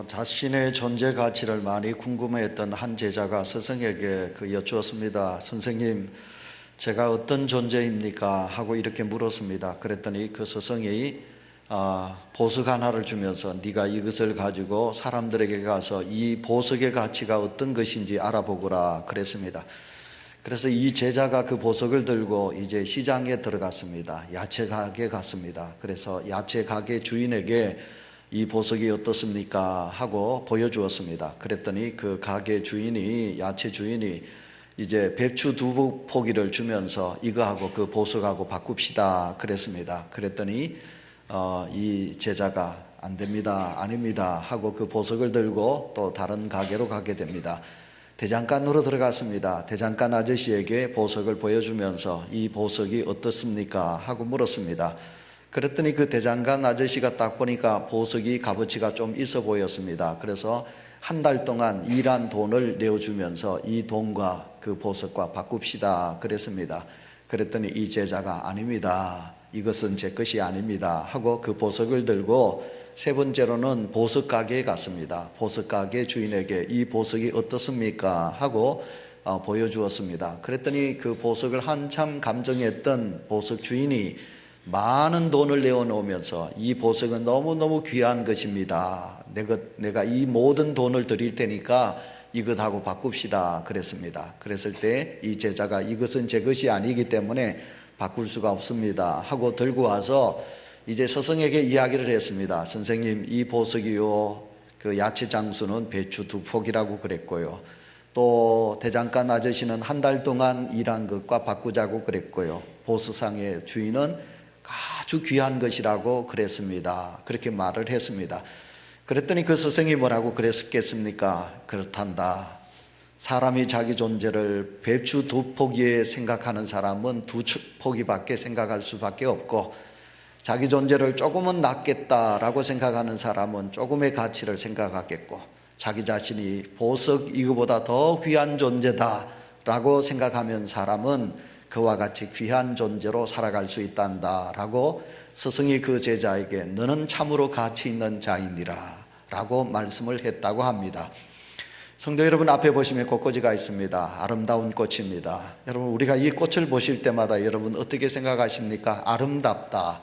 자신의 존재 가치를 많이 궁금해했던 한 제자가 스승에게 여쭈었습니다. 선생님, 제가 어떤 존재입니까? 하고 이렇게 물었습니다. 그랬더니 그 스승이 보석 하나를 주면서 네가 이것을 가지고 사람들에게 가서 이 보석의 가치가 어떤 것인지 알아보거라 그랬습니다. 그래서 이 제자가 그 보석을 들고 이제 시장에 들어갔습니다. 야채 가게에 갔습니다. 그래서 야채 가게 주인에게 이 보석이 어떻습니까? 하고 보여주었습니다. 그랬더니 그 가게 주인이, 야채 주인이 이제 배추 2포기를 주면서 이거하고 그 보석하고 바꿉시다 그랬습니다. 그랬더니 이 제자가 안 됩니다, 아닙니다 하고 그 보석을 들고 또 다른 가게로 가게 됩니다. 대장간으로 들어갔습니다. 대장간 아저씨에게 보석을 보여주면서 이 보석이 어떻습니까? 하고 물었습니다. 그랬더니 그 대장간 아저씨가 딱 보니까 보석이 값어치가 좀 있어 보였습니다. 그래서 한 달 동안 일한 돈을 내어주면서 이 돈과 그 보석과 바꿉시다 그랬습니다. 그랬더니 이 제자가 아닙니다, 이것은 제 것이 아닙니다 하고 그 보석을 들고 세 번째로는 보석 가게에 갔습니다. 보석 가게 주인에게 이 보석이 어떻습니까? 하고 보여주었습니다. 그랬더니 그 보석을 한참 감정했던 보석 주인이 많은 돈을 내어놓으면서 이 보석은 너무너무 귀한 것입니다. 내가 이 모든 돈을 드릴 테니까 이것하고 바꿉시다 그랬습니다. 그랬을 때 이 제자가 이것은 제 것이 아니기 때문에 바꿀 수가 없습니다 하고 들고 와서 이제 스승에게 이야기를 했습니다. 선생님, 이 보석이요, 그 야채 장수는 배추 2포기라고 그랬고요, 또 대장간 아저씨는 한 달 동안 일한 것과 바꾸자고 그랬고요, 보석상의 주인은 아주 귀한 것이라고 그랬습니다. 그렇게 말을 했습니다. 그랬더니 그 스승이 뭐라고 그랬겠습니까? 그렇단다. 사람이 자기 존재를 배추 2포기에 생각하는 사람은 2포기밖에 생각할 수밖에 없고, 자기 존재를 조금은 낫겠다라고 생각하는 사람은 조금의 가치를 생각하겠고, 자기 자신이 보석 이거보다 더 귀한 존재다라고 생각하면 사람은 그와 같이 귀한 존재로 살아갈 수 있단다 라고 스승이 그 제자에게 너는 참으로 가치 있는 자이니라 라고 말씀을 했다고 합니다. 성도 여러분, 앞에 보시면 꽃꽂이가 있습니다. 아름다운 꽃입니다. 여러분, 우리가 이 꽃을 보실 때마다 여러분 어떻게 생각하십니까? 아름답다.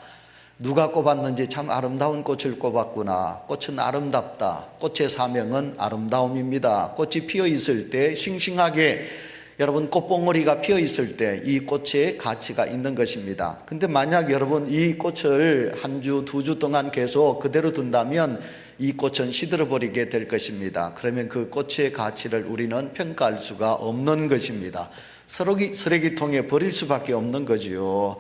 누가 꼽았는지 참 아름다운 꽃을 꼽았구나. 꽃은 아름답다. 꽃의 사명은 아름다움입니다. 꽃이 피어 있을 때 싱싱하게 여러분 꽃봉오리가 피어 있을 때 이 꽃에 가치가 있는 것입니다. 근데 만약 여러분 이 꽃을 한 주, 2주 동안 계속 그대로 둔다면 이 꽃은 시들어 버리게 될 것입니다. 그러면 그 꽃의 가치를 우리는 평가할 수가 없는 것입니다. 쓰레기통에 버릴 수밖에 없는 거지요.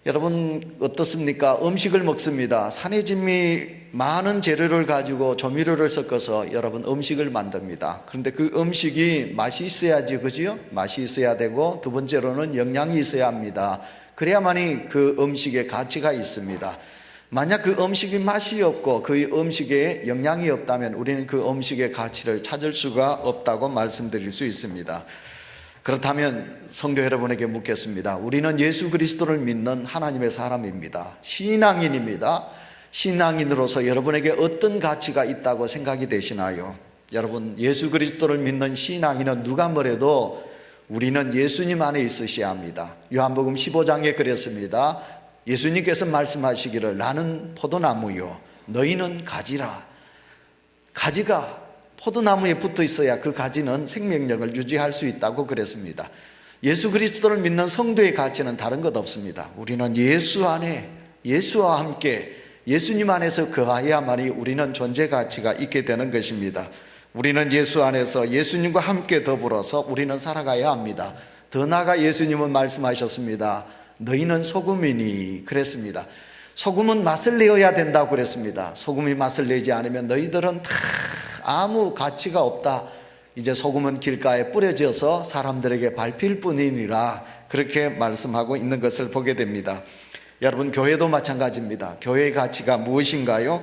여러분 어떻습니까? 음식을 먹습니다. 산의 진미 많은 재료를 가지고 조미료를 섞어서 여러분 음식을 만듭니다. 그런데 그 음식이 맛이 있어야지, 그죠? 맛이 있어야 되고, 두 번째로는 영양이 있어야 합니다. 그래야만이 그 음식에 가치가 있습니다. 만약 그 음식이 맛이 없고 그 음식에 영양이 없다면 우리는 그 음식의 가치를 찾을 수가 없다고 말씀드릴 수 있습니다. 그렇다면 성도 여러분에게 묻겠습니다. 우리는 예수 그리스도를 믿는 하나님의 사람입니다. 신앙인입니다. 신앙인으로서 여러분에게 어떤 가치가 있다고 생각이 되시나요? 여러분, 예수 그리스도를 믿는 신앙인은 누가 뭐래도 우리는 예수님 안에 있으셔야 합니다. 요한복음 15장에 그랬습니다. 예수님께서 말씀하시기를 나는 포도나무요 너희는 가지라. 가지가 포도나무에 붙어 있어야 그 가지는 생명력을 유지할 수 있다고 그랬습니다. 예수 그리스도를 믿는 성도의 가치는 다른 것 없습니다. 우리는 예수 안에, 예수와 함께 예수님 안에서 거하야만이 우리는 존재 가치가 있게 되는 것입니다. 우리는 예수 안에서 예수님과 함께 더불어서 우리는 살아가야 합니다. 더 나아가 예수님은 말씀하셨습니다. 너희는 소금이니 그랬습니다. 소금은 맛을 내어야 된다고 그랬습니다. 소금이 맛을 내지 않으면 너희들은 다 아무 가치가 없다. 이제 소금은 길가에 뿌려져서 사람들에게 밟힐 뿐이니라, 그렇게 말씀하고 있는 것을 보게 됩니다. 여러분, 교회도 마찬가지입니다. 교회의 가치가 무엇인가요?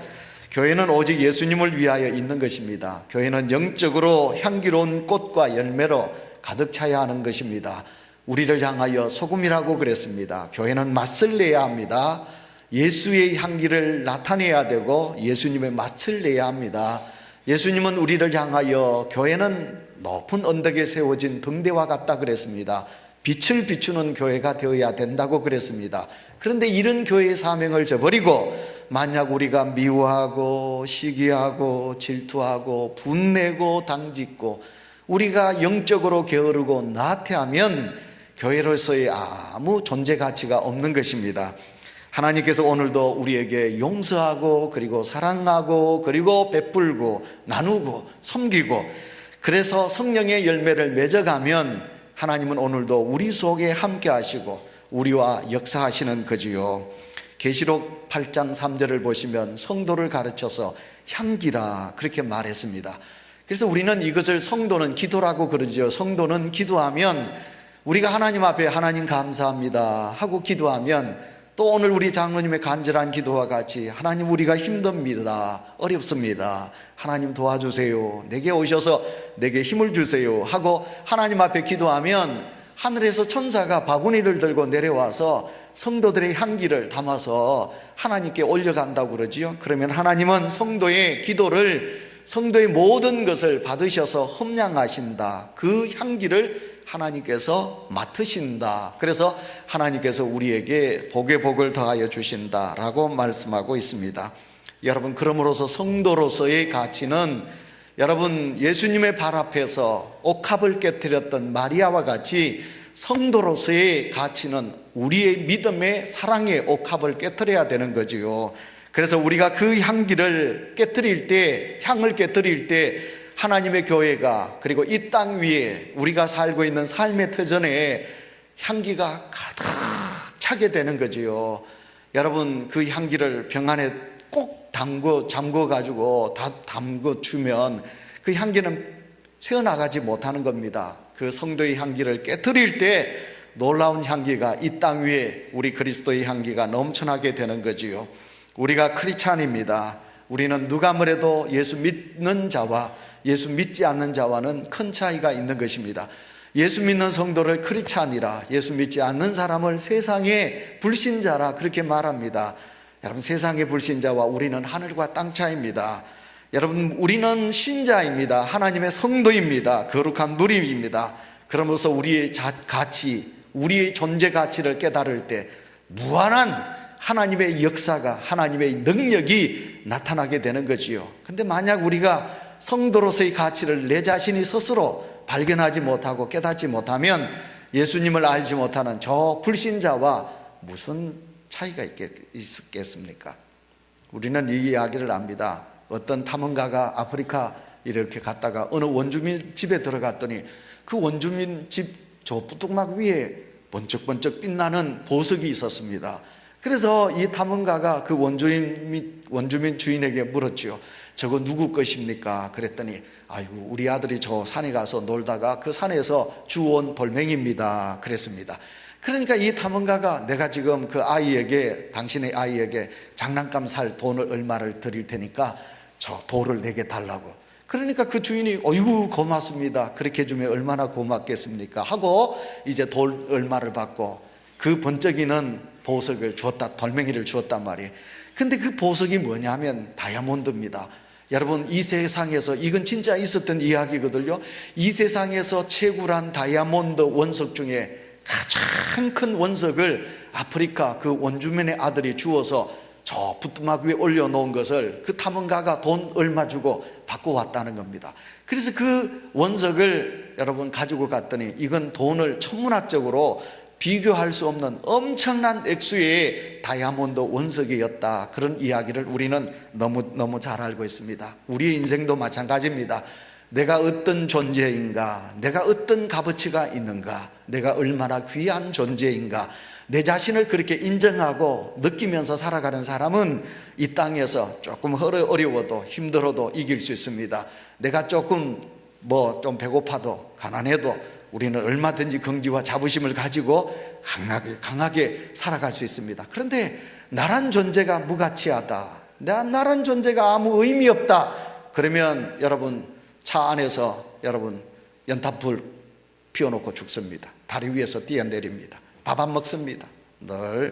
교회는 오직 예수님을 위하여 있는 것입니다. 교회는 영적으로 향기로운 꽃과 열매로 가득 차야 하는 것입니다. 우리를 향하여 소금이라고 그랬습니다. 교회는 맛을 내야 합니다. 예수의 향기를 나타내야 되고 예수님의 맛을 내야 합니다. 예수님은 우리를 향하여 교회는 높은 언덕에 세워진 등대와 같다 그랬습니다. 빛을 비추는 교회가 되어야 된다고 그랬습니다. 그런데 이런 교회의 사명을 저버리고 만약 우리가 미워하고 시기하고 질투하고 분내고 당짓고 우리가 영적으로 게으르고 나태하면 교회로서의 아무 존재 가치가 없는 것입니다. 하나님께서 오늘도 우리에게 용서하고 그리고 사랑하고 그리고 베풀고 나누고 섬기고 그래서 성령의 열매를 맺어가면 하나님은 오늘도 우리 속에 함께 하시고 우리와 역사하시는 거지요. 계시록 8장 3절을 보시면 성도를 가르쳐서 향기라 그렇게 말했습니다. 그래서 우리는 이것을 성도는 기도라고 그러죠. 성도는 기도하면 우리가 하나님 앞에 하나님 감사합니다 하고 기도하면 또 오늘 우리 장로님의 간절한 기도와 같이 하나님 우리가 힘듭니다, 어렵습니다, 하나님 도와주세요, 내게 오셔서 내게 힘을 주세요 하고 하나님 앞에 기도하면 하늘에서 천사가 바구니를 들고 내려와서 성도들의 향기를 담아서 하나님께 올려간다고 그러지요. 그러면 하나님은 성도의 기도를 성도의 모든 것을 받으셔서 험량하신다. 그 향기를 하나님께서 맡으신다. 그래서 하나님께서 우리에게 복의 복을 더하여 주신다라고 말씀하고 있습니다. 여러분, 그러므로서 성도로서의 가치는 여러분 예수님의 발 앞에서 옥합을 깨뜨렸던 마리아와 같이 성도로서의 가치는 우리의 믿음의 사랑의 옥합을 깨뜨려야 되는 거지요. 그래서 우리가 그 향기를 깨뜨릴 때, 향을 깨뜨릴 때 하나님의 교회가 그리고 이 땅 위에 우리가 살고 있는 삶의 터전에 향기가 가득 차게 되는 거지요. 여러분, 그 향기를 병 안에 꼭 잠궈 가지고 다 담궈 주면 그 향기는 새어나가지 못하는 겁니다. 그 성도의 향기를 깨뜨릴 때 놀라운 향기가 이 땅 위에 우리 그리스도의 향기가 넘쳐나게 되는 거지요. 우리가 크리스찬입니다. 우리는 누가 뭐래도 예수 믿는 자와 예수 믿지 않는 자와는 큰 차이가 있는 것입니다. 예수 믿는 성도를 크리스찬이라, 예수 믿지 않는 사람을 세상의 불신자라 그렇게 말합니다. 여러분, 세상의 불신자와 우리는 하늘과 땅 차이입니다. 여러분, 우리는 신자입니다. 하나님의 성도입니다. 거룩한 누림입니다. 그러면서 우리의 가치, 우리의 존재 가치를 깨달을 때 무한한 하나님의 역사가, 하나님의 능력이 나타나게 되는 거지요. 근데 만약 우리가 성도로서의 가치를 내 자신이 스스로 발견하지 못하고 깨닫지 못하면 예수님을 알지 못하는 저 불신자와 무슨 차이가 있겠습니까? 우리는 이 이야기를 압니다. 어떤 탐험가가 아프리카 이렇게 갔다가 어느 원주민 집에 들어갔더니 그 원주민 집 저 부뚜막 위에 번쩍번쩍 빛나는 보석이 있었습니다. 그래서 이 탐험가가 그 원주민 주인에게 물었지요. 저거 누구 것입니까? 그랬더니 아이고, 우리 아들이 저 산에 가서 놀다가 그 산에서 주운 돌멩이입니다 그랬습니다. 그러니까 이 탐험가가 내가 지금 그 아이에게, 당신의 아이에게 장난감 살 돈을 얼마를 드릴 테니까 저 돌을 내게 달라고. 그러니까 그 주인이 어이구 고맙습니다, 그렇게 해주면 얼마나 고맙겠습니까 하고 이제 돌 얼마를 받고 그 번쩍이는 보석을 주었다, 돌멩이를 주었단 말이에요. 근데 그 보석이 뭐냐면 다이아몬드입니다. 여러분, 이 세상에서, 이건 진짜 있었던 이야기거든요. 이 세상에서 채굴한 다이아몬드 원석 중에 가장 큰 원석을 아프리카 그 원주민의 아들이 주어서 저 부뚜막 위에 올려놓은 것을 그 탐험가가 돈 얼마 주고 받고 왔다는 겁니다. 그래서 그 원석을 여러분 가지고 갔더니 이건 돈을 천문학적으로 비교할 수 없는 엄청난 액수의 다이아몬드 원석이었다. 그런 이야기를 우리는 너무 잘 알고 있습니다. 우리의 인생도 마찬가지입니다. 내가 어떤 존재인가, 내가 어떤 값어치가 있는가, 내가 얼마나 귀한 존재인가, 내 자신을 그렇게 인정하고 느끼면서 살아가는 사람은 이 땅에서 조금 어려워도 힘들어도 이길 수 있습니다. 내가 조금 좀 배고파도 가난해도 우리는 얼마든지 긍지와 자부심을 가지고 강하게 살아갈 수 있습니다. 그런데 나란 존재가 무가치하다, 나란 존재가 아무 의미 없다, 그러면 여러분 차 안에서 여러분 연탄불 피워놓고 죽습니다. 다리 위에서 뛰어내립니다. 밥 안 먹습니다. 늘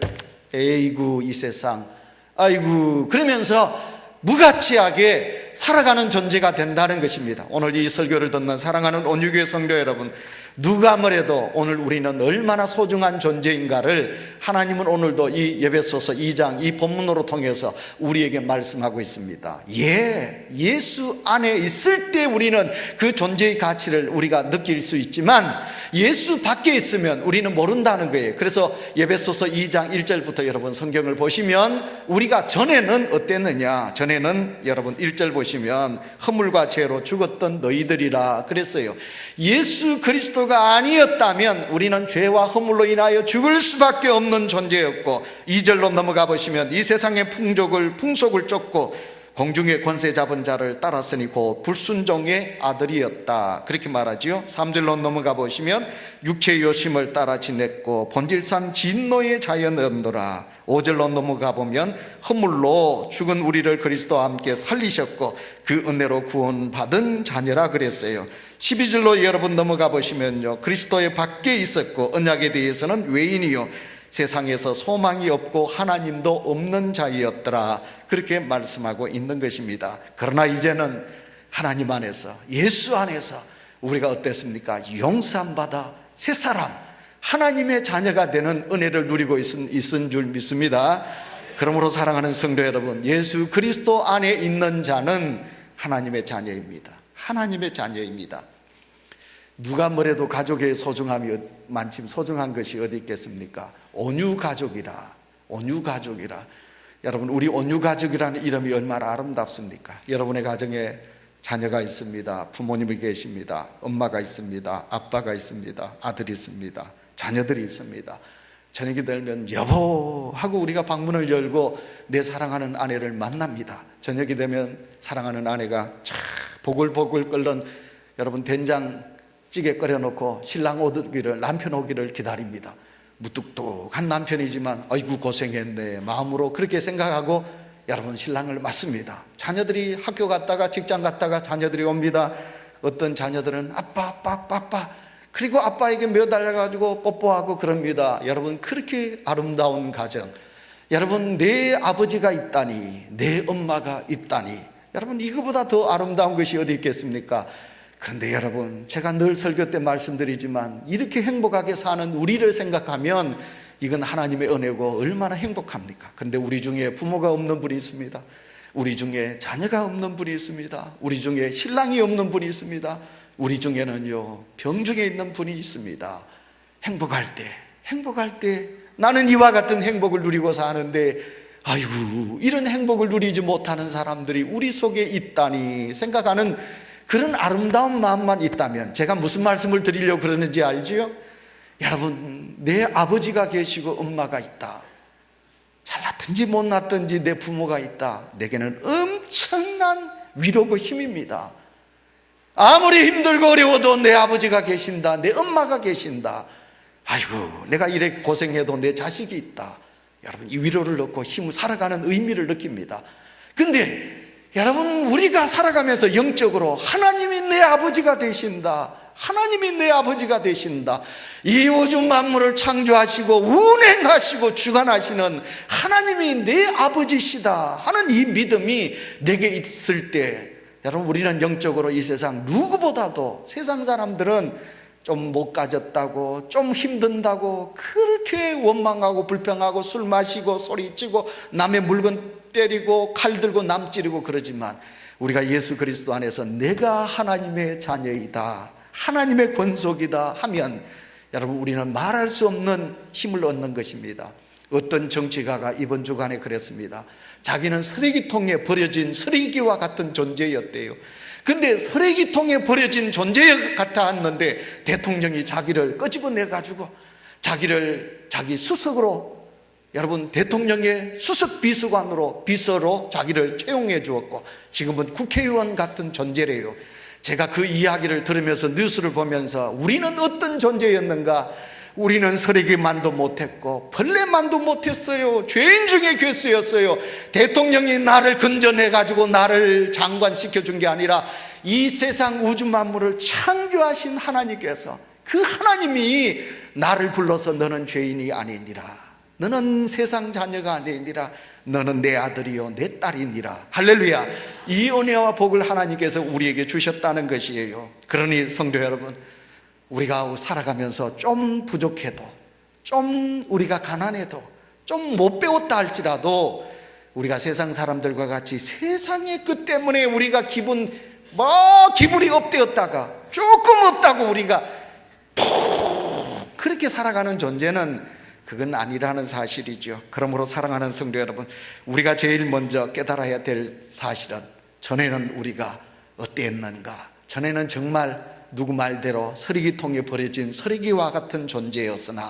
에이구 이 세상, 아이고, 그러면서 무가치하게 살아가는 존재가 된다는 것입니다. 오늘 이 설교를 듣는 사랑하는 온유교회 성도 여러분, 누가 뭐래도 오늘 우리는 얼마나 소중한 존재인가를 하나님은 오늘도 이 에베소서 2장 이 본문으로 통해서 우리에게 말씀하고 있습니다. 예수 안에 있을 때 우리는 그 존재의 가치를 우리가 느낄 수 있지만 예수 밖에 있으면 우리는 모른다는 거예요. 그래서 에베소서 2장 1절부터 여러분 성경을 보시면 우리가 전에는 어땠느냐, 전에는 여러분 1절 보시면 허물과 죄로 죽었던 너희들이라 그랬어요. 예수 그리스도가 아니었다면 우리는 죄와 허물로 인하여 죽을 수밖에 없는 존재였고, 2절로 넘어가 보시면 이 세상의 풍속을 쫓고 공중의 권세 잡은 자를 따랐으니 곧 불순종의 아들이었다, 그렇게 말하지요. 3절로 넘어가 보시면 육체의 요심을 따라 지냈고 본질상 진노의 자연이었노라. 5절로 넘어가 보면 허물로 죽은 우리를 그리스도와 함께 살리셨고 그 은혜로 구원받은 자녀라 그랬어요. 12절로 여러분 넘어가 보시면요, 그리스도의 밖에 있었고 언약에 대해서는 외인이요 세상에서 소망이 없고 하나님도 없는 자이었더라, 그렇게 말씀하고 있는 것입니다. 그러나 이제는 하나님 안에서, 예수 안에서 우리가 어땠습니까? 용서받아 새 사람, 하나님의 자녀가 되는 은혜를 누리고 있은 줄 믿습니다. 그러므로 사랑하는 성도 여러분, 예수 그리스도 안에 있는 자는 하나님의 자녀입니다. 하나님의 자녀입니다. 누가 뭐래도 가족의 소중함이 만큼 소중한 것이 어디 있겠습니까? 온유가족이라, 온유가족이라. 여러분, 우리 온유가족이라는 이름이 얼마나 아름답습니까? 여러분의 가정에 자녀가 있습니다. 부모님이 계십니다. 엄마가 있습니다. 아빠가 있습니다. 아들이 있습니다. 자녀들이 있습니다. 저녁이 되면 여보 하고 우리가 방문을 열고 내 사랑하는 아내를 만납니다. 저녁이 되면 사랑하는 아내가 쫙 보글보글 끓는 여러분 된장찌개 끓여놓고 신랑 오기를, 남편 오기를 기다립니다. 무뚝뚝한 남편이지만 아이고 고생했네 마음으로 그렇게 생각하고 여러분 신랑을 맞습니다. 자녀들이 학교 갔다가 직장 갔다가 자녀들이 옵니다. 어떤 자녀들은 아빠 그리고 아빠에게 매달려가지고 뽀뽀하고 그럽니다. 여러분, 그렇게 아름다운 가정, 여러분 내 아버지가 있다니, 내 엄마가 있다니, 여러분 이거보다 더 아름다운 것이 어디 있겠습니까? 그런데 여러분, 제가 늘 설교 때 말씀드리지만 이렇게 행복하게 사는 우리를 생각하면 이건 하나님의 은혜고 얼마나 행복합니까? 그런데 우리 중에 부모가 없는 분이 있습니다. 우리 중에 자녀가 없는 분이 있습니다. 우리 중에 신랑이 없는 분이 있습니다. 우리 중에는요 병중에 있는 분이 있습니다. 행복할 때 나는 이와 같은 행복을 누리고 사는데 아이고 이런 행복을 누리지 못하는 사람들이 우리 속에 있다니 생각하는 그런 아름다운 마음만 있다면, 제가 무슨 말씀을 드리려고 그러는지 알지요? 여러분, 내 아버지가 계시고 엄마가 있다, 잘났든지 못났든지 내 부모가 있다, 내게는 엄청난 위로고 힘입니다. 아무리 힘들고 어려워도 내 아버지가 계신다, 내 엄마가 계신다, 아이고 내가 이렇게 고생해도 내 자식이 있다, 여러분 이 위로를 얻고 힘을 살아가는 의미를 느낍니다. 근데 여러분, 우리가 살아가면서 영적으로 하나님이 내 아버지가 되신다, 하나님이 내 아버지가 되신다, 이 우주 만물을 창조하시고 운행하시고 주관하시는 하나님이 내 아버지시다 하는 이 믿음이 내게 있을 때, 여러분 우리는 영적으로 이 세상 누구보다도, 세상 사람들은 좀 못 가졌다고, 좀 힘든다고 그렇게 원망하고 불평하고 술 마시고 소리치고 남의 물건 때리고 칼 들고 남 찌르고 그러지만, 우리가 예수 그리스도 안에서 내가 하나님의 자녀이다, 하나님의 권속이다 하면 여러분 우리는 말할 수 없는 힘을 얻는 것입니다. 어떤 정치가가 이번 주간에 그랬습니다. 자기는 쓰레기통에 버려진 쓰레기와 같은 존재였대요. 근데 쓰레기통에 버려진 존재 같았는데 대통령이 자기를 끄집어내가지고 자기 수석으로, 여러분 대통령의 수석 비서관으로, 비서로 자기를 채용해 주었고 지금은 국회의원 같은 존재래요. 제가 그 이야기를 들으면서 뉴스를 보면서 우리는 어떤 존재였는가, 우리는 쓰레기만도 못했고 벌레만도 못했어요. 죄인 중에 괴수였어요. 대통령이 나를 건져내가지고 나를 장관시켜준 게 아니라 이 세상 우주 만물을 창조하신 하나님께서, 그 하나님이 나를 불러서 너는 죄인이 아니니라, 너는 세상 자녀가 아니니라. 너는 내 아들이요 내 딸이니라. 할렐루야. 이 은혜와 복을 하나님께서 우리에게 주셨다는 것이에요. 그러니 성도 여러분, 우리가 살아가면서 좀 부족해도, 좀 우리가 가난해도, 좀 못 배웠다 할지라도 우리가 세상 사람들과 같이 세상의 그 때문에 우리가 기분이 업되었다가 조금 없다고 우리가 푹 그렇게 살아가는 존재는 그건 아니라는 사실이죠. 그러므로 사랑하는 성도 여러분, 우리가 제일 먼저 깨달아야 될 사실은, 전에는 우리가 어땠는가? 전에는 정말 누구 말대로 서리기통에 버려진 서리기와 같은 존재였으나,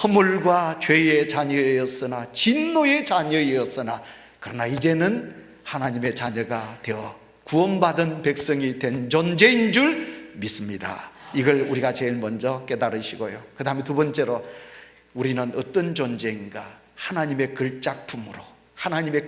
허물과 죄의 자녀였으나, 진노의 자녀였으나, 그러나 이제는 하나님의 자녀가 되어 구원받은 백성이 된 존재인 줄 믿습니다. 이걸 우리가 제일 먼저 깨달으시고요. 그 다음에 두 번째로, 우리는 어떤 존재인가? 하나님의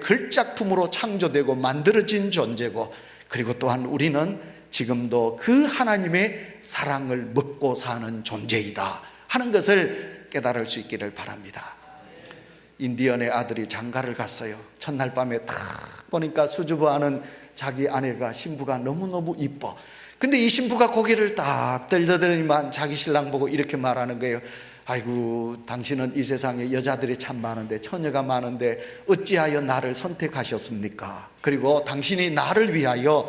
글작품으로 창조되고 만들어진 존재고, 그리고 또한 우리는 지금도 그 하나님의 사랑을 먹고 사는 존재이다 하는 것을 깨달을 수 있기를 바랍니다. 인디언의 아들이 장가를 갔어요. 첫날 밤에 딱 보니까 수줍어하는 자기 아내가, 신부가 너무너무 이뻐. 근데 이 신부가 고개를 딱 들더니만 자기 신랑 보고 이렇게 말하는 거예요. 아이고, 당신은 이 세상에 여자들이 참 많은데, 처녀가 많은데 어찌하여 나를 선택하셨습니까? 그리고 당신이 나를 위하여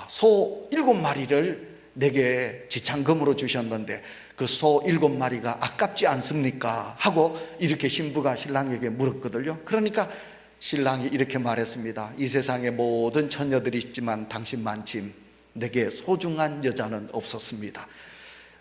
소 7마리를 내게 지창금으로 주셨는데 그 소 7마리가 아깝지 않습니까? 하고 이렇게 신부가 신랑에게 물었거든요. 그러니까 신랑이 이렇게 말했습니다. 이 세상에 모든 처녀들이 있지만 당신만침 내게 소중한 여자는 없었습니다.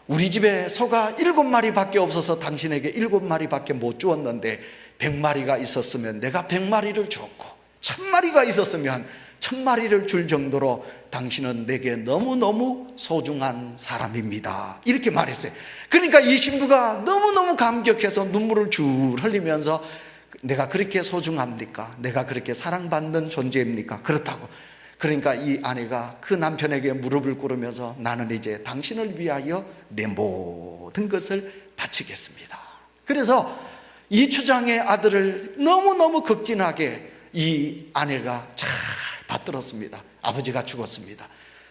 우리 집에 소가 7마리밖에 없어서 당신에게 7마리밖에 못 주었는데 100마리가 있었으면 내가 100마리를 주었고, 1000마리가 있었으면 1000마리를 줄 정도로 당신은 내게 너무너무 소중한 사람입니다. 이렇게 말했어요. 그러니까 이 신부가 너무너무 감격해서 눈물을 줄 흘리면서, 내가 그렇게 소중합니까? 내가 그렇게 사랑받는 존재입니까? 그렇다고. 그러니까 이 아내가 그 남편에게 무릎을 꿇으면서, 나는 이제 당신을 위하여 내 모든 것을 바치겠습니다. 그래서 이 추장의 아들을 너무너무 극진하게 이 아내가 잘 받들었습니다. 아버지가 죽었습니다.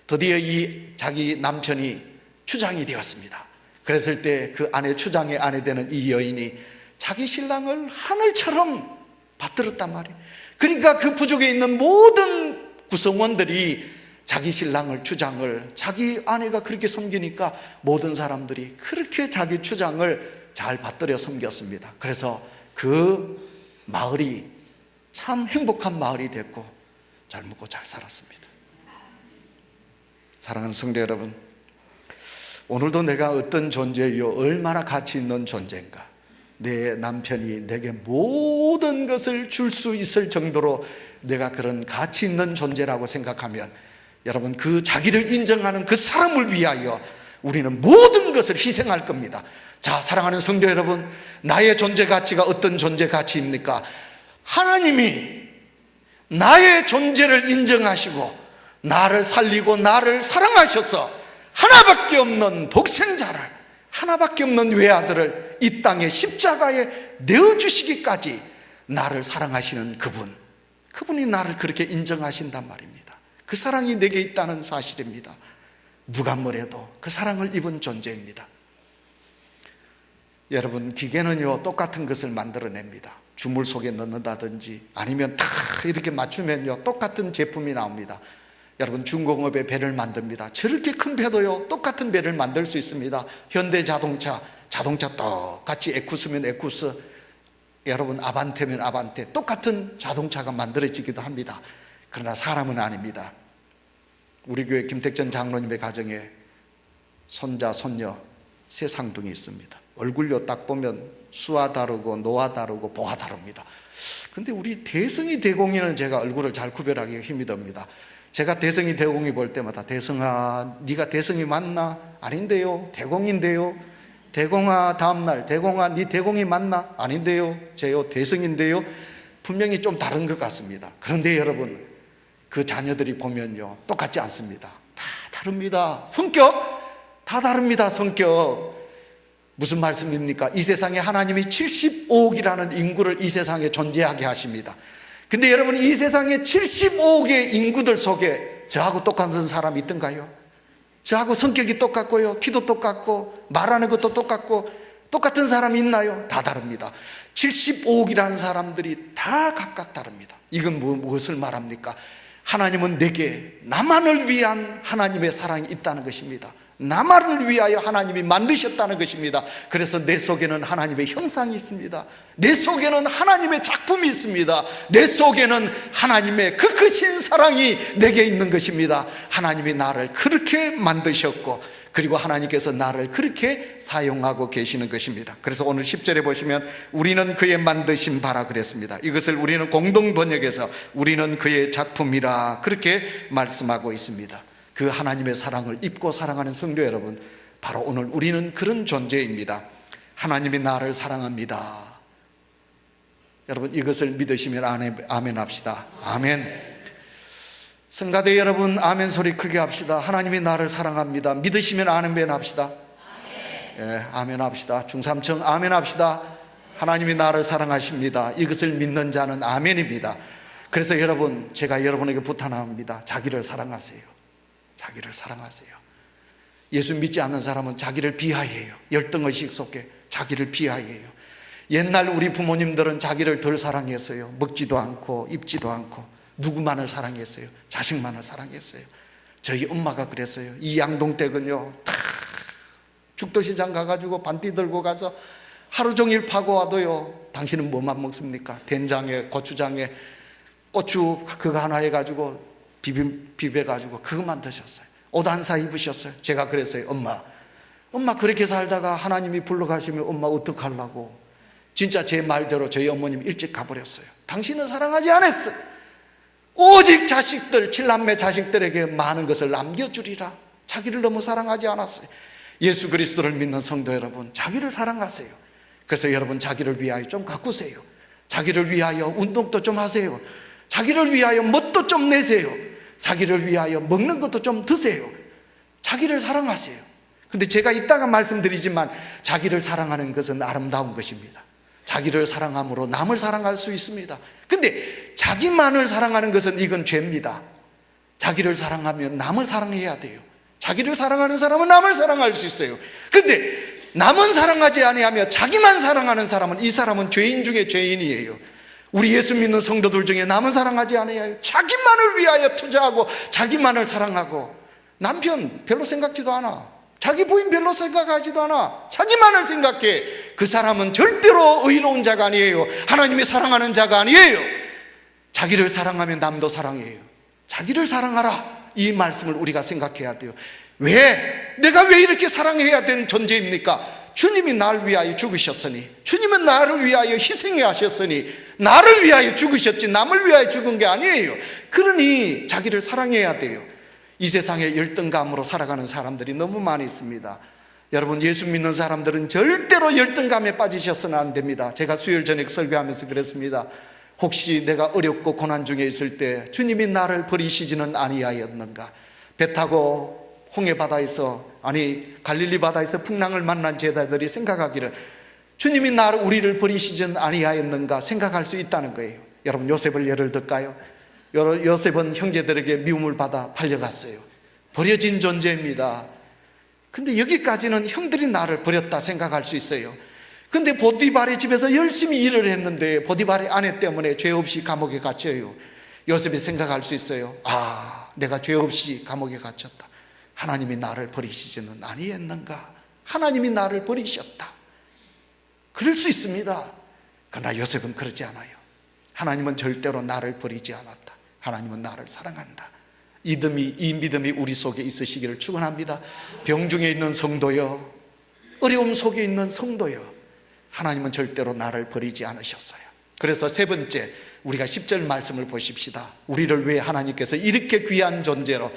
드디어 이 자기 남편이 추장이 되었습니다. 그랬을 때 그 아내, 추장의 아내 되는 이 여인이 자기 신랑을 하늘처럼 받들었단 말이에요. 그러니까 그 부족에 있는 모든 구성원들이 자기 신랑을, 추장을, 자기 아내가 그렇게 섬기니까 모든 사람들이 그렇게 자기 추장을 잘 받들여 섬겼습니다. 그래서 그 마을이 참 행복한 마을이 됐고 잘 먹고 잘 살았습니다. 사랑하는 성도 여러분, 오늘도 내가 어떤 존재요, 얼마나 가치 있는 존재인가? 내 남편이 내게 모든 것을 줄 수 있을 정도로 내가 그런 가치 있는 존재라고 생각하면, 여러분, 그 자기를 인정하는 그 사람을 위하여 우리는 모든 것을 희생할 겁니다. 자, 사랑하는 성도 여러분, 나의 존재 가치가 어떤 존재 가치입니까? 하나님이 나의 존재를 인정하시고 나를 살리고 나를 사랑하셔서 하나밖에 없는 독생자를, 하나밖에 없는 외아들을 이 땅의 십자가에 내어주시기까지 나를 사랑하시는 그분이 나를 그렇게 인정하신단 말입니다. 그 사랑이 내게 있다는 사실입니다. 누가 뭐래도 그 사랑을 입은 존재입니다. 여러분, 기계는요 똑같은 것을 만들어냅니다. 주물 속에 넣는다든지 아니면 다 이렇게 맞추면요 똑같은 제품이 나옵니다. 여러분, 중공업의 배를 만듭니다. 저렇게 큰 배도요 똑같은 배를 만들 수 있습니다. 현대자동차 똑같이 에쿠스면 에쿠스, 여러분 아반떼면 아반떼, 똑같은 자동차가 만들어지기도 합니다. 그러나 사람은 아닙니다. 우리 교회 김택전 장로님의 가정에 손자 손녀 세 쌍둥이 있습니다. 얼굴요 딱 보면 수와 다르고 노와 다르고 보가 다릅니다. 근데 우리 대성이 대공이는 제가 얼굴을 잘 구별하기가 힘이 듭니다. 제가 대성이 대공이 볼 때마다, 대성아 네가 대성이 맞나? 아닌데요, 대공인데요. 대공아, 다음날 대공아 네 대공이 맞나? 아닌데요, 제요 대성인데요. 분명히 좀 다른 것 같습니다. 그런데 여러분, 그 자녀들이 보면요 똑같지 않습니다. 다 다릅니다. 성격 다 다릅니다. 성격. 무슨 말씀입니까? 이 세상에 하나님이 75억이라는 인구를 이 세상에 존재하게 하십니다. 근데 여러분, 이 세상에 75억의 인구들 속에 저하고 똑같은 사람이 있던가요? 저하고 성격이 똑같고요, 키도 똑같고 말하는 것도 똑같고 똑같은 사람이 있나요? 다 다릅니다. 75억이라는 사람들이 다 각각 다릅니다. 이건 무엇을 말합니까? 하나님은 내게 나만을 위한 하나님의 사랑이 있다는 것입니다. 나만을 위하여 하나님이 만드셨다는 것입니다. 그래서 내 속에는 하나님의 형상이 있습니다. 내 속에는 하나님의 작품이 있습니다. 내 속에는 하나님의 그 크신 사랑이 내게 있는 것입니다. 하나님이 나를 그렇게 만드셨고, 그리고 하나님께서 나를 그렇게 사용하고 계시는 것입니다. 그래서 오늘 10절에 보시면 우리는 그의 만드신 바라 그랬습니다. 이것을 우리는 공동 번역에서 우리는 그의 작품이라 그렇게 말씀하고 있습니다. 그 하나님의 사랑을 입고 사랑하는 성도 여러분, 바로 오늘 우리는 그런 존재입니다. 하나님이 나를 사랑합니다. 여러분, 이것을 믿으시면 아멘 합시다. 아멘. 성가대 여러분, 아멘 소리 크게 합시다. 하나님이 나를 사랑합니다. 믿으시면 아멘 합시다. 예, 아멘 합시다. 중삼청 아멘 합시다. 하나님이 나를 사랑하십니다. 이것을 믿는 자는 아멘입니다. 그래서 여러분, 제가 여러분에게 부탁합니다. 자기를 사랑하세요. 자기를 사랑하세요. 예수 믿지 않는 사람은 자기를 비하해요. 열등의식 속에 자기를 비하해요. 옛날 우리 부모님들은 자기를 덜 사랑했어요. 먹지도 않고 입지도 않고 누구만을 사랑했어요? 자식만을 사랑했어요. 저희 엄마가 그랬어요. 이 양동댁은요, 다 죽도시장 가가지고 반띠 들고 가서 하루 종일 파고 와도요, 당신은 뭐만 먹습니까? 된장에 고추장에 고추 그거 하나 해가지고 비벼가지고 그것만 드셨어요. 옷 한 사 입으셨어요. 제가 그랬어요. 엄마 그렇게 살다가 하나님이 불러가시면 엄마 어떡하려고. 진짜 제 말대로 저희 어머님 일찍 가버렸어요. 당신은 사랑하지 않았어요. 오직 자식들, 7남매 자식들에게 많은 것을 남겨주리라. 자기를 너무 사랑하지 않았어요. 예수 그리스도를 믿는 성도 여러분, 자기를 사랑하세요. 그래서 여러분, 자기를 위하여 좀 가꾸세요. 자기를 위하여 운동도 좀 하세요. 자기를 위하여 멋도 좀 내세요. 자기를 위하여 먹는 것도 좀 드세요. 자기를 사랑하세요. 근데 제가 이따가 말씀드리지만 자기를 사랑하는 것은 아름다운 것입니다. 자기를 사랑함으로 남을 사랑할 수 있습니다. 근데 자기만을 사랑하는 것은 이건 죄입니다. 자기를 사랑하면 남을 사랑해야 돼요. 자기를 사랑하는 사람은 남을 사랑할 수 있어요. 근데 남은 사랑하지 아니하며 자기만 사랑하는 사람은, 이 사람은 죄인 중에 죄인이에요. 우리 예수 믿는 성도들 중에 남은 사랑하지 않아요. 자기만을 위하여 투자하고 자기만을 사랑하고, 남편 별로 생각지도 않아, 자기 부인 별로 생각하지도 않아, 자기만을 생각해. 그 사람은 절대로 의로운 자가 아니에요. 하나님이 사랑하는 자가 아니에요. 자기를 사랑하면 남도 사랑해요. 자기를 사랑하라, 이 말씀을 우리가 생각해야 돼요. 내가 왜 이렇게 사랑해야 되는 존재입니까? 주님이 나를 위하여 죽으셨으니, 주님은 나를 위하여 희생해 하셨으니 나를 위하여 죽으셨지 남을 위하여 죽은 게 아니에요. 그러니 자기를 사랑해야 돼요. 이 세상에 열등감으로 살아가는 사람들이 너무 많이 있습니다. 여러분, 예수 믿는 사람들은 절대로 열등감에 빠지셔서는 안 됩니다. 제가 수요일 저녁 설교하면서 그랬습니다. 혹시 내가 어렵고 고난 중에 있을 때 주님이 나를 버리시지는 아니하였는가? 배 타고 홍해바다에서, 갈릴리 바다에서 풍랑을 만난 제자들이 생각하기를 주님이 우리를 버리시지는 아니하였는가 생각할 수 있다는 거예요. 여러분, 요셉을 예를 들까요? 요셉은 형제들에게 미움을 받아 팔려갔어요. 버려진 존재입니다. 근데 여기까지는 형들이 나를 버렸다 생각할 수 있어요. 근데 보디발의 집에서 열심히 일을 했는데 보디발의 아내 때문에 죄 없이 감옥에 갇혀요. 요셉이 생각할 수 있어요. 내가 죄 없이 감옥에 갇혔다. 하나님이 나를 버리시지는 아니했는가? 하나님이 나를 버리셨다. 그럴 수 있습니다. 그러나 요셉은 그러지 않아요. 하나님은 절대로 나를 버리지 않았다. 하나님은 나를 사랑한다. 이 믿음이 우리 속에 있으시기를 축원합니다. 병중에 있는 성도여, 어려움 속에 있는 성도여, 하나님은 절대로 나를 버리지 않으셨어요. 그래서 세 번째, 우리가 10절 말씀을 보십시다. 우리를 왜 하나님께서 이렇게 귀한 존재로,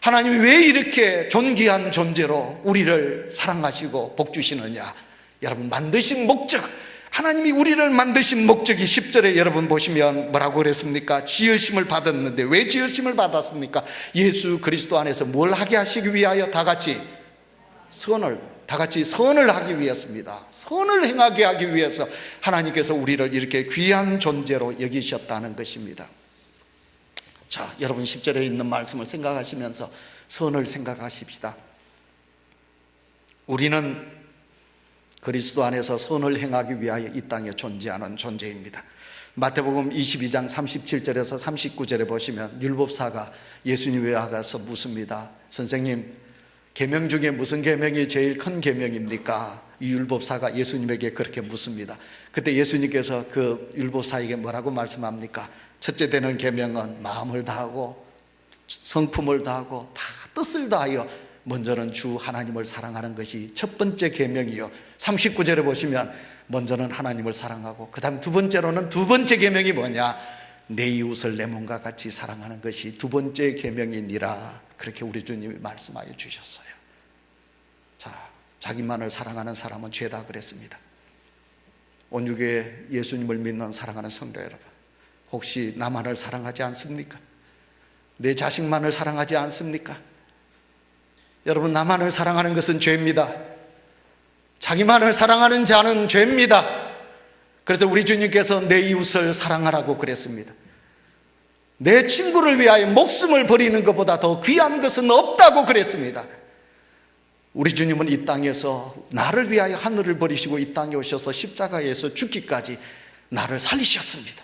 하나님이 왜 이렇게 존귀한 존재로 우리를 사랑하시고 복 주시느냐? 여러분, 만드신 목적, 하나님이 우리를 만드신 목적이 10절에 여러분 보시면 뭐라고 그랬습니까? 지으심을 받았는데 왜 지으심을 받았습니까? 예수 그리스도 안에서 뭘 하게 하시기 위하여? 다 같이 다 같이 선을 하기 위해서입니다. 선을 행하게 하기 위해서 하나님께서 우리를 이렇게 귀한 존재로 여기셨다는 것입니다. 자, 여러분 10절에 있는 말씀을 생각하시면서 선을 생각하십시다. 우리는 그리스도 안에서 선을 행하기 위하여 이 땅에 존재하는 존재입니다. 마태복음 22장 37절에서 39절에 보시면 율법사가 예수님에 와서 묻습니다. 선생님, 계명 중에 무슨 계명이 제일 큰 계명입니까? 이 율법사가 예수님에게 그렇게 묻습니다. 그때 예수님께서 그 율법사에게 뭐라고 말씀합니까? 첫째 되는 계명은 마음을 다하고 성품을 다하고 다 뜻을 다하여 먼저는 주 하나님을 사랑하는 것이 첫 번째 계명이요. 39절에 보시면 먼저는 하나님을 사랑하고 그 다음 두 번째로는 두 번째 계명이 뭐냐? 내 이웃을 내 몸과 같이 사랑하는 것이 두 번째 계명이니라. 그렇게 우리 주님이 말씀하여 주셨어요. 자, 자기만을 사랑하는 사람은 죄다 그랬습니다. 온유교회 예수님을 믿는 사랑하는 성도 여러분, 혹시 나만을 사랑하지 않습니까? 내 자식만을 사랑하지 않습니까? 여러분, 나만을 사랑하는 것은 죄입니다. 자기만을 사랑하는 자는 죄입니다. 그래서 우리 주님께서 내 이웃을 사랑하라고 그랬습니다. 내 친구를 위하여 목숨을 버리는 것보다 더 귀한 것은 없다고 그랬습니다. 우리 주님은 이 땅에서 나를 위하여 하늘을 버리시고 이 땅에 오셔서 십자가에서 죽기까지 나를 살리셨습니다.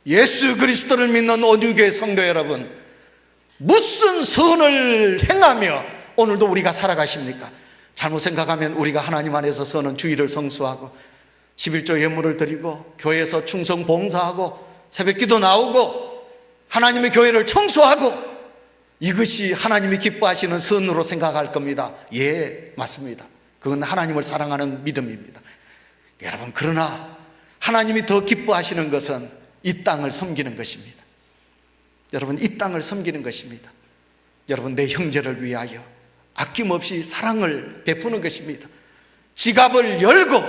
예수 그리스도를 믿는 온유교회 성도 여러분, 무슨 선을 행하며 오늘도 우리가 살아가십니까? 잘못 생각하면 우리가 하나님 안에서 서는 주의를 성수하고 11조 예물을 드리고 교회에서 충성 봉사하고 새벽기도 나오고 하나님의 교회를 청소하고 이것이 하나님이 기뻐하시는 선으로 생각할 겁니다. 예, 맞습니다. 그건 하나님을 사랑하는 믿음입니다. 여러분, 그러나 하나님이 더 기뻐하시는 것은 이 땅을 섬기는 것입니다. 여러분, 이 땅을 섬기는 것입니다. 여러분, 내 형제를 위하여 아낌없이 사랑을 베푸는 것입니다. 지갑을 열고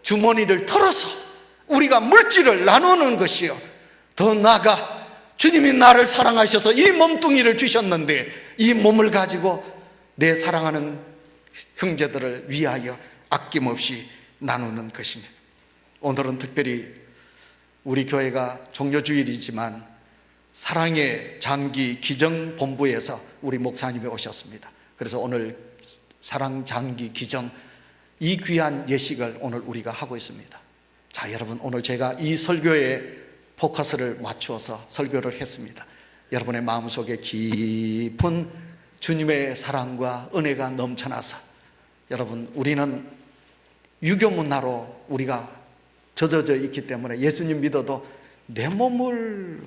주머니를 털어서 우리가 물질을 나누는 것이요, 더 나아가 주님이 나를 사랑하셔서 이 몸뚱이를 주셨는데 이 몸을 가지고 내 사랑하는 형제들을 위하여 아낌없이 나누는 것입니다. 오늘은 특별히 우리 교회가 종료주일이지만 사랑의 장기 기정 본부에서 우리 목사님이 오셨습니다. 그래서 오늘 사랑 장기 기정 이 귀한 예식을 오늘 우리가 하고 있습니다. 자, 여러분, 오늘 제가 이 설교에 포커스를 맞추어서 설교를 했습니다. 여러분의 마음속에 깊은 주님의 사랑과 은혜가 넘쳐나서, 여러분, 우리는 유교 문화로 우리가 젖어져 있기 때문에 예수님 믿어도 내 몸을,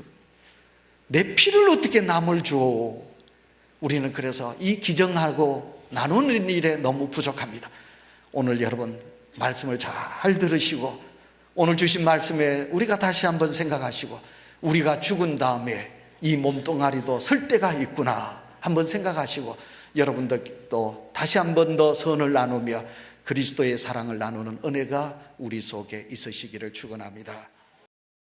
내 피를 어떻게 남을 줘? 우리는 그래서 이 기정하고 나누는 일에 너무 부족합니다. 오늘 여러분 말씀을 잘 들으시고 오늘 주신 말씀에 우리가 다시 한번 생각하시고 우리가 죽은 다음에 이 몸뚱아리도 설 때가 있구나 한번 생각하시고 여러분들도 다시 한번 더 선을 나누며 그리스도의 사랑을 나누는 은혜가 우리 속에 있으시기를 축원합니다.